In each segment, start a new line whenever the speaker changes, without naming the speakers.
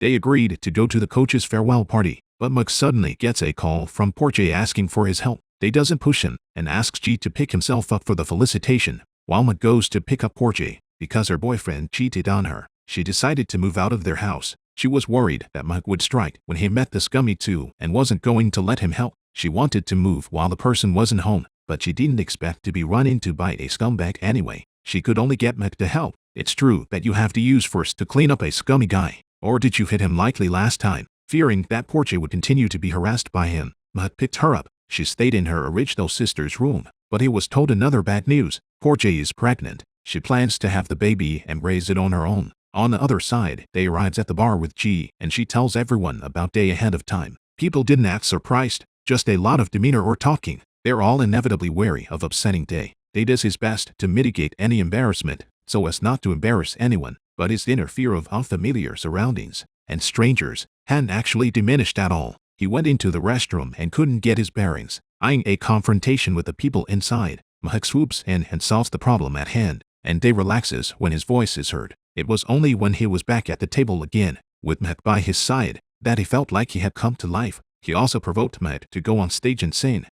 They agreed to go to the coach's farewell party, but Mork suddenly gets a call from Porche asking for his help. They doesn't push him and asks G to pick himself up for the felicitation, while Mork goes to pick up Porche. Because her boyfriend cheated on her, she decided to move out of their house. She was worried that Mork would strike when he met the scummy too and wasn't going to let him help. She wanted to move while the person wasn't home, but she didn't expect to be run into by a scumbag anyway. She could only get Mork to help. It's true that you have to use force to clean up a scummy guy. Or did you hit him likely last time? Fearing that Porche would continue to be harassed by him, Mork picked her up. She stayed in her original sister's room, but he was told another bad news. Porche is pregnant. She plans to have the baby and raise it on her own. On the other side, Day arrives at the bar with G, and she tells everyone about Day ahead of time. People didn't act surprised, just a lot of demeanor or talking. They're all inevitably wary of upsetting Day. Day does his best to mitigate any embarrassment, so as not to embarrass anyone, but his inner fear of unfamiliar surroundings and strangers hadn't actually diminished at all. He went into the restroom and couldn't get his bearings, eyeing a confrontation with the people inside. Mork swoops in and solves the problem at hand, and Day relaxes when his voice is heard. It was only when he was back at the table again, with Mork by his side, that he felt like he had come to life. He also provoked Mork to go on stage and sing.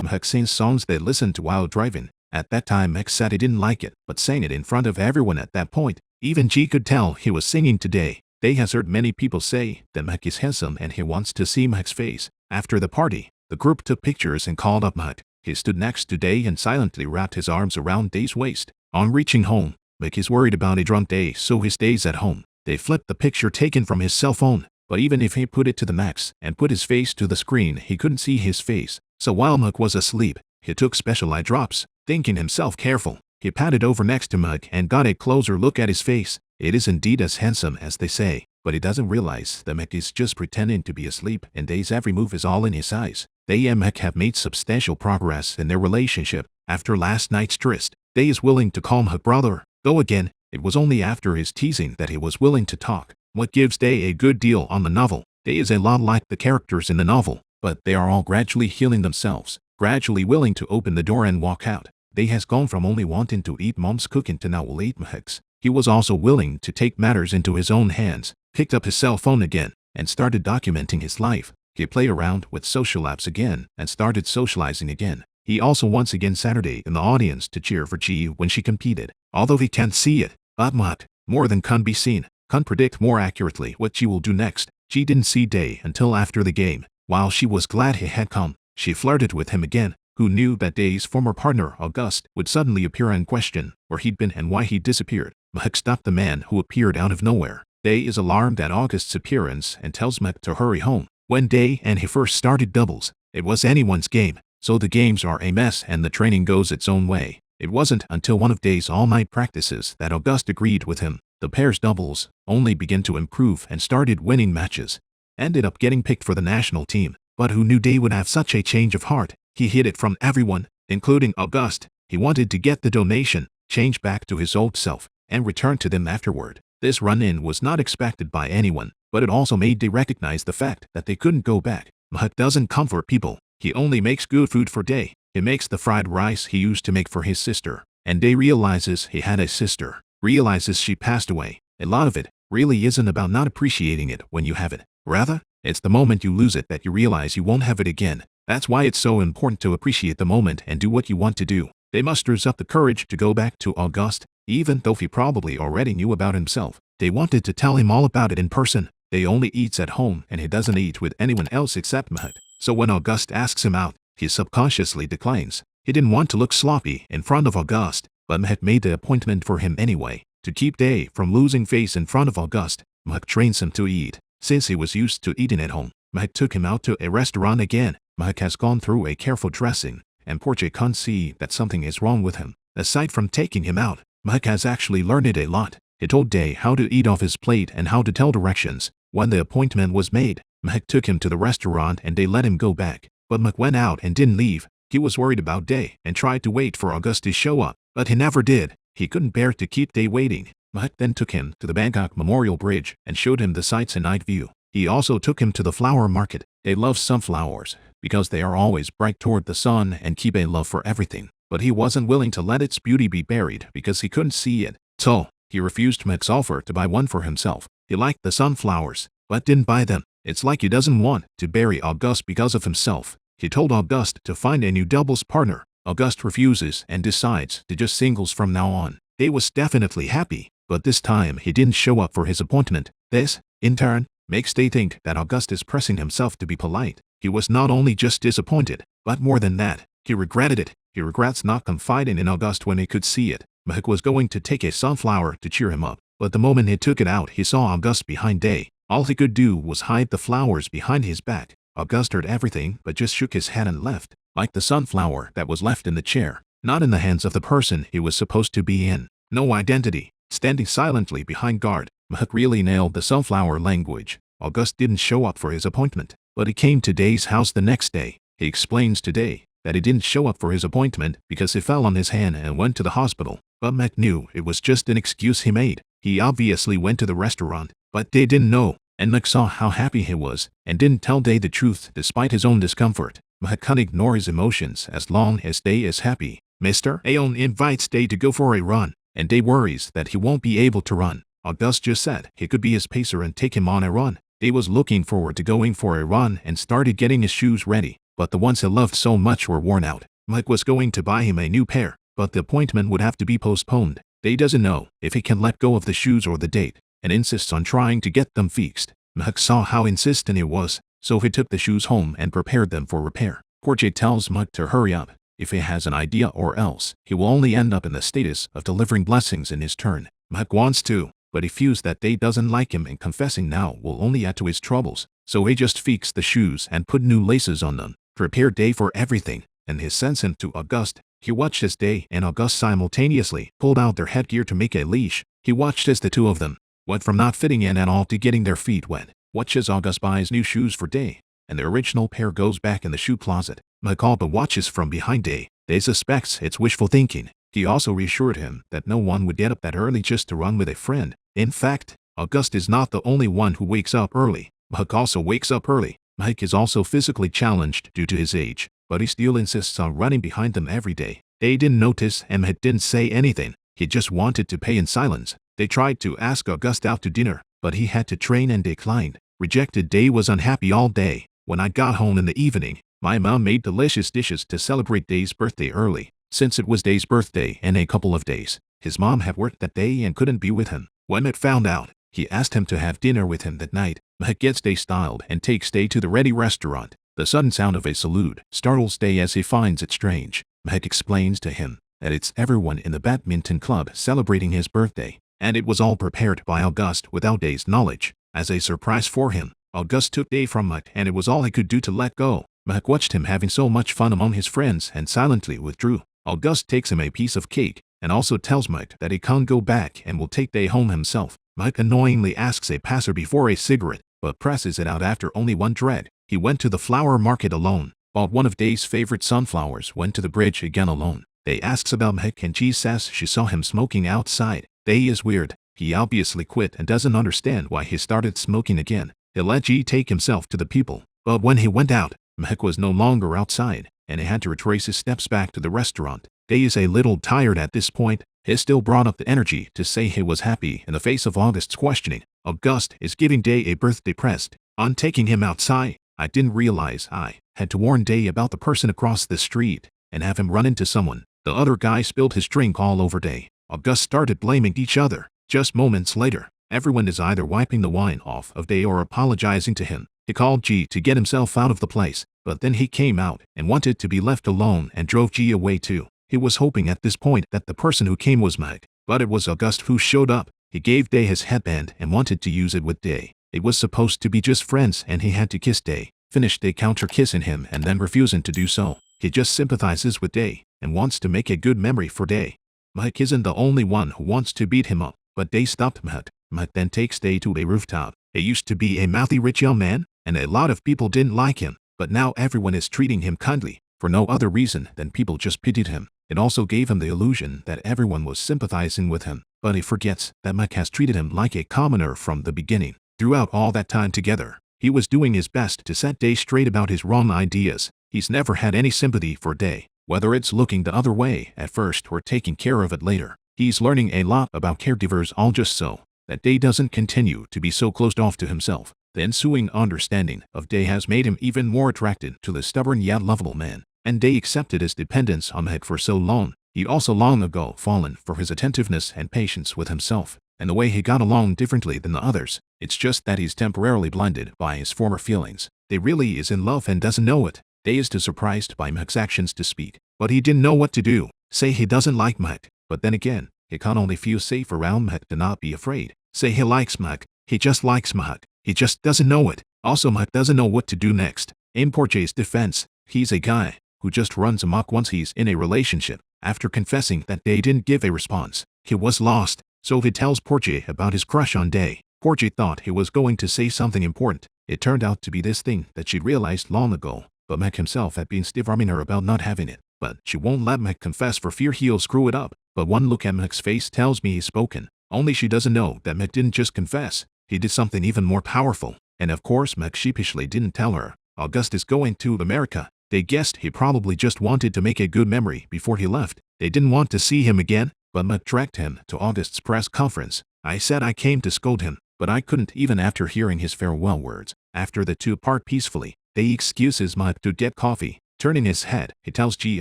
Mork sings songs they listened to while driving. At that time Mork said he didn't like it, but sang it in front of everyone at that point. Even G could tell he was singing today. Day has heard many people say that Mork is handsome and he wants to see Mork's face. After the party, the group took pictures and called up Mork. He stood next to Day and silently wrapped his arms around Day's waist. On reaching home, Mork is worried about a drunk Day, so he stays at home. They flipped the picture taken from his cell phone, but even if he put it to the max and put his face to the screen, he couldn't see his face. So while Mork was asleep, he took special eye drops, thinking himself careful. He patted over next to Mork and got a closer look at his face. It is indeed as handsome as they say, but he doesn't realize that Mork is just pretending to be asleep and Day's every move is all in his eyes. Day and Mork have made substantial progress in their relationship. After last night's tryst, Day is willing to call Mork brother, though again, it was only after his teasing that he was willing to talk. What gives Day a good deal on the novel? Day is a lot like the characters in the novel, but they are all gradually healing themselves, gradually willing to open the door and walk out. Day has gone from only wanting to eat mom's cooking to now will eat Mork's. He was also willing to take matters into his own hands, picked up his cell phone again, and started documenting his life. He played around with social apps again and started socializing again. He also once again Saturday in the audience to cheer for G when she competed. Although he can't see it, but Mork, more than can be seen, can predict more accurately what she will do next. She didn't see Day until after the game. While she was glad he had come, she flirted with him again. Who knew that Day's former partner, August, would suddenly appear and question where he'd been and why he disappeared. Mork stopped the man who appeared out of nowhere. Day is alarmed at August's appearance and tells Mork to hurry home. When Day and he first started doubles, it was anyone's game, so the games are a mess and the training goes its own way. It wasn't until one of Day's all-night practices that August agreed with him. The pair's doubles only began to improve and started winning matches. Ended up getting picked for the national team. But who knew Day would have such a change of heart? He hid it from everyone, including August. He wanted to get the donation, change back to his old self, and return to them afterward. This run-in was not expected by anyone, but it also made Day recognize the fact that they couldn't go back. Mork doesn't comfort people. He only makes good food for Day. He makes the fried rice he used to make for his sister. And Day realizes he had a sister. Realizes she passed away. A lot of it really isn't about not appreciating it when you have it. Rather, it's the moment you lose it that you realize you won't have it again. That's why it's so important to appreciate the moment and do what you want to do. Day musters up the courage to go back to August, even though he probably already knew about himself. They wanted to tell him all about it in person. Day only eats at home and he doesn't eat with anyone else except Mork. So when August asks him out, he subconsciously declines. He didn't want to look sloppy in front of August, but Mork made the appointment for him anyway. To keep Day from losing face in front of August, Mork trains him to eat. Since he was used to eating at home, Mork took him out to a restaurant again. Mork has gone through a careful dressing, and Porche can't see that something is wrong with him. Aside from taking him out, Mork has actually learned it a lot. He told Day how to eat off his plate and how to tell directions. When the appointment was made, Mork took him to the restaurant and Day let him go back. But Mork went out and didn't leave. He was worried about Day and tried to wait for August to show up, but he never did. He couldn't bear to keep Day waiting. Mork then took him to the Bangkok Memorial Bridge and showed him the sights and night view. He also took him to the flower market. Day loves sunflowers because they are always bright toward the sun and keep a love for everything. But he wasn't willing to let its beauty be buried because he couldn't see it. So, He refused Mek's offer to buy one for himself. He liked the sunflowers, but didn't buy them. It's like he doesn't want to bury Auguste because of himself. He told Auguste to find a new doubles partner. Auguste refuses and decides to just singles from now on. They was definitely happy, but this time he didn't show up for his appointment. This, in turn, makes they think that Auguste is pressing himself to be polite. He was not only just disappointed, but more than that, he regretted it. He regrets not confiding in Auguste when he could see it. Mek was going to take a sunflower to cheer him up, but the moment he took it out, he saw Auguste behind Day. All he could do was hide the flowers behind his back. Auguste heard everything but just shook his head and left, like the sunflower that was left in the chair, not in the hands of the person he was supposed to be in. No identity. Standing silently behind guard, Mek really nailed the sunflower language. Auguste didn't show up for his appointment, but he came to Day's house the next day. He explains to Day that he didn't show up for his appointment because he fell on his hand and went to the hospital, but Mek knew it was just an excuse he made. He obviously went to the restaurant, but Day didn't know, and Mek saw how happy he was and didn't tell Day the truth despite his own discomfort. Mek can't ignore his emotions as long as Day is happy. Mr. Aon invites Day to go for a run, and Day worries that he won't be able to run. Auguste just said he could be his pacer and take him on a run. Day was looking forward to going for a run and started getting his shoes ready, but the ones he loved so much were worn out. Mek was going to buy him a new pair, but the appointment would have to be postponed. Day doesn't know if he can let go of the shoes or the date, and insists on trying to get them fixed. Mek saw how insistent he was, so he took the shoes home and prepared them for repair. Khoei tells Mek to hurry up if he has an idea, or else he will only end up in the status of delivering blessings in his turn. Mek wants to, but he feels that Day doesn't like him, and confessing now will only add to his troubles, so he just fixed the shoes and put new laces on them, prepared Day for everything, and he sends him to Auguste. He watched as Day and Auguste simultaneously pulled out their headgear to make a leash. He watched as the two of them went from not fitting in at all to getting their feet wet. Watches Auguste buys new shoes for Day, and the original pair goes back in the shoe closet. Mek all but watches from behind Day. Day suspects it's wishful thinking. He also reassured him that no one would get up that early just to run with a friend. In fact, Auguste is not the only one who wakes up early. Mek also wakes up early. Mek is also physically challenged due to his age, but he still insists on running behind them every day. Day didn't notice and Mek didn't say anything. He just wanted to pay in silence. They tried to ask Auguste out to dinner, but he had to train and declined. Rejected. Day was unhappy all day. When I got home in the evening, my mom made delicious dishes to celebrate Day's birthday early. Since it was Day's birthday in a couple of days, his mom had worked that day and couldn't be with him. When Mek found out, he asked him to have dinner with him that night. Mek gets Day styled and takes Day to the ready restaurant. The sudden sound of a salute startles Day as he finds it strange. Mek explains to him that it's everyone in the badminton club celebrating his birthday, and it was all prepared by Auguste without Day's knowledge. As a surprise for him, Auguste took Day from Mek, and it was all he could do to let go. Mek watched him having so much fun among his friends and silently withdrew. Auguste takes him a piece of cake and also tells Mek that he can't go back and will take Day home himself. Mek annoyingly asks a passerby for a cigarette, but presses it out after only one drag. He went to the flower market alone, bought one of Day's favorite sunflowers, went to the bridge again alone. Day asks about Mek and she says she saw him smoking outside. Day is weird. He obviously quit and doesn't understand why he started smoking again. He let G take himself to the people, but when he went out, Mek was no longer outside, and he had to retrace his steps back to the restaurant. Day is a little tired at this point. He still brought up the energy to say he was happy in the face of Auguste's questioning. Auguste is giving Day a birthday present. On taking him outside, I didn't realize I had to warn Day about the person across the street and have him run into someone. The other guy spilled his drink all over Day. Auguste started blaming each other. Just moments later, everyone is either wiping the wine off of Day or apologizing to him. He called G to get himself out of the place, but then he came out and wanted to be left alone and drove G away too. He was hoping at this point that the person who came was Mek, but it was Auguste who showed up. He gave Day his headband and wanted to use it with Day. It was supposed to be just friends and he had to kiss Day. Finished Day counter-kissing him and then refusing to do so. He just sympathizes with Day and wants to make a good memory for Day. Mek isn't the only one who wants to beat him up, but Day stopped Mek. Mek then takes Day to a rooftop. He used to be a mouthy rich young man, and a lot of people didn't like him, but now everyone is treating him kindly, for no other reason than people just pitied him. It also gave him the illusion that everyone was sympathizing with him, but he forgets that Mek has treated him like a commoner from the beginning. Throughout all that time together, he was doing his best to set Day straight about his wrong ideas. He's never had any sympathy for Day, whether it's looking the other way at first or taking care of it later. He's learning a lot about caregivers all just so that Day doesn't continue to be so closed off to himself. The ensuing understanding of Day has made him even more attracted to the stubborn yet lovable man, and Day accepted his dependence on Mek for so long. He'd also long ago fallen for his attentiveness and patience with himself, and the way he got along differently than the others. It's just that he's temporarily blinded by his former feelings. Day really is in love and doesn't know it. Day is too surprised by Mek's actions to speak, but he didn't know what to do. Say he doesn't like Mek, but then again, he can't only feel safe around Mek to not be afraid. Say he likes Mek, he just likes Mek. He just doesn't know it. Also, Mek doesn't know what to do next. In Porche's defense, he's a guy who just runs amok once he's in a relationship. After confessing that Day didn't give a response, he was lost. So he tells Porche about his crush on Day. Porche thought he was going to say something important. It turned out to be this thing that she'd realized long ago, but Mek himself had been stiff-arming her about not having it. But she won't let Mek confess for fear he'll screw it up. But one look at Mek's face tells me he's spoken. Only she doesn't know that Mek didn't just confess. He did something even more powerful. And of course Mek sheepishly didn't tell her. August is going to America. They guessed he probably just wanted to make a good memory before he left. They didn't want to see him again, but Mek dragged him to August's press conference. I said I came to scold him, but I couldn't even after hearing his farewell words. After the two part peacefully, Day excuses Mek to get coffee. Turning his head, he tells G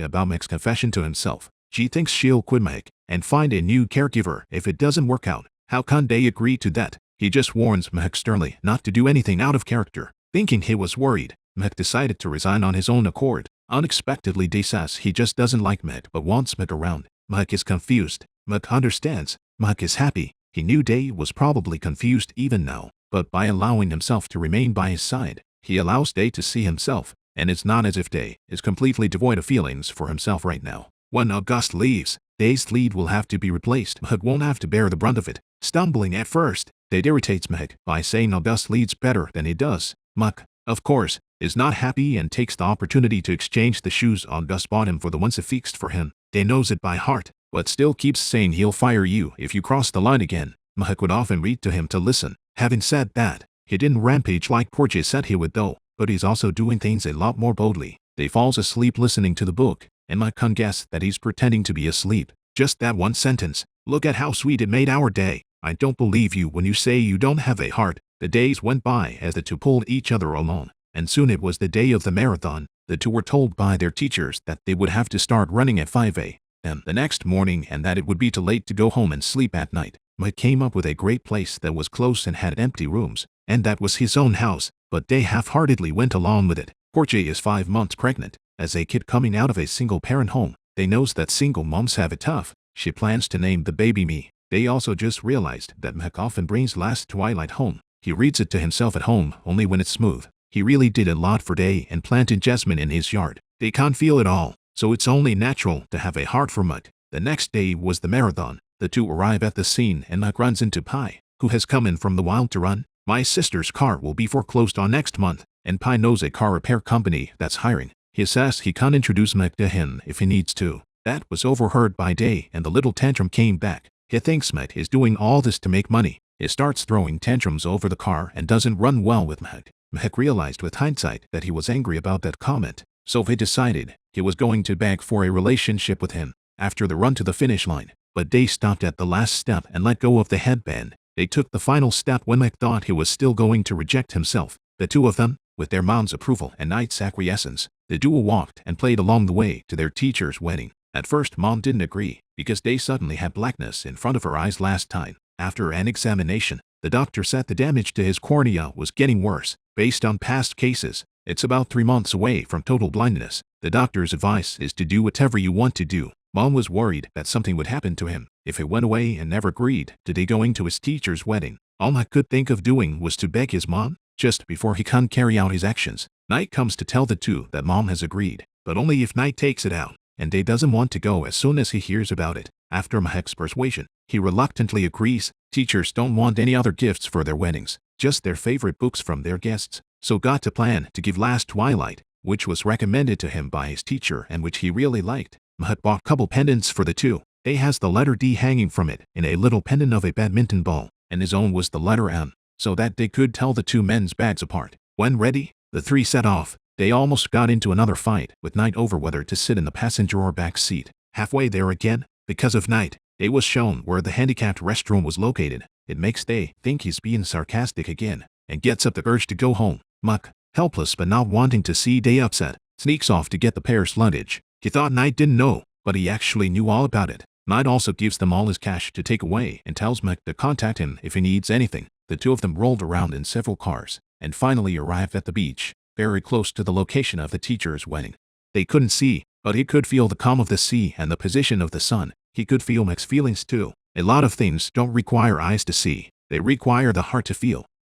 about Mek's confession to himself. G thinks she'll quit Mek and find a new caregiver if it doesn't work out. How can Day agree to that? He just warns Mek sternly not to do anything out of character. Thinking he was worried, Mek decided to resign on his own accord. Unexpectedly, Day says he just doesn't like Mek but wants Mek around. Mek is confused. Mek understands. Mek is happy. He knew Day was probably confused even now, but by allowing himself to remain by his side, he allows Day to see himself, and it's not as if Day is completely devoid of feelings for himself right now. When August leaves, Day's lead will have to be replaced. Mek won't have to bear the brunt of it. Stumbling at first, Day irritates Mek by saying August leads better than he does. Mek, of course, is not happy and takes the opportunity to exchange the shoes August bought him for the ones he fixed for him. Day knows it by heart, but still keeps saying he'll fire you if you cross the line again. Mek would often read to him to listen. Having said that, he didn't rampage like Porche said he would though, but he's also doing things a lot more boldly. Day falls asleep listening to the book, and Mek can guess that he's pretending to be asleep. Just that one sentence. Look at how sweet it made our day. I don't believe you when you say you don't have a heart. The days went by as the two pulled each other along, and soon it was the day of the marathon. The two were told by their teachers that they would have to start running at 5 a.m. the next morning and that it would be too late to go home and sleep at night. Mek came up with a great place that was close and had empty rooms, and that was his own house, but Day half-heartedly went along with it. Porche is 5 months pregnant. As a kid coming out of a single-parent home, Day knows that single moms have it tough. She plans to name the baby Me. Day also just realized that Mek often brings last Twilight home. He reads it to himself at home only when it's smooth. He really did a lot for Day and planted jasmine in his yard. Day can't feel it all, so it's only natural to have a heart for Mek. The next day was the marathon. The two arrive at the scene and Mek runs into Pai, who has come in from the wild to run. My sister's car will be foreclosed on next month, and Pai knows a car repair company that's hiring. He says he can't introduce Mek to him if he needs to. That was overheard by Day and the little tantrum came back. He thinks Mek is doing all this to make money. He starts throwing tantrums over the car and doesn't run well with Mek. Mek realized with hindsight that he was angry about that comment, so he decided he was going to beg for a relationship with him after the run to the finish line. But Day stopped at the last step and let go of the headband. They took the final step when Mek thought he was still going to reject himself. The two of them, with their mom's approval and Knight's acquiescence, the duo walked and played along the way to their teacher's wedding. At first Mom didn't agree, because Day suddenly had blackness in front of her eyes last time. After an examination, the doctor said the damage to his cornea was getting worse. Based on past cases, it's about 3 months away from total blindness. The doctor's advice is to do whatever you want to do. Mom was worried that something would happen to him if he went away and never agreed to Day going to his teacher's wedding. All I could think of doing was to beg his mom, just before he can carry out his actions. Knight comes to tell the two that Mom has agreed, but only if Knight takes it out, and Day doesn't want to go as soon as he hears about it. After Mek's persuasion, he reluctantly agrees. Teachers don't want any other gifts for their weddings, just their favorite books from their guests, so got to plan to give Last Twilight, which was recommended to him by his teacher and which he really liked. Mek bought couple pendants for the two. Day has the letter D hanging from it in a little pendant of a badminton ball, and his own was the letter M, so that they could tell the two men's bags apart. When ready, the three set off. They almost got into another fight with Knight over whether to sit in the passenger or back seat. Halfway there again, because of Knight, They was shown where the handicapped restroom was located. It makes they think he's being sarcastic again, and gets up the urge to go home. Muck, helpless but not wanting to see Day upset, sneaks off to get the pair's luggage. He thought Knight didn't know, but he actually knew all about it. Knight also gives them all his cash to take away and tells Muck to contact him if he needs anything. The two of them rolled around in several cars, and finally arrived at the beach, very close to the location of the teacher's wedding. They couldn't see, but he could feel the calm of the sea and the position of the sun. He could feel Muck's feelings too. A lot of things don't require eyes to see, they require the heart to feel.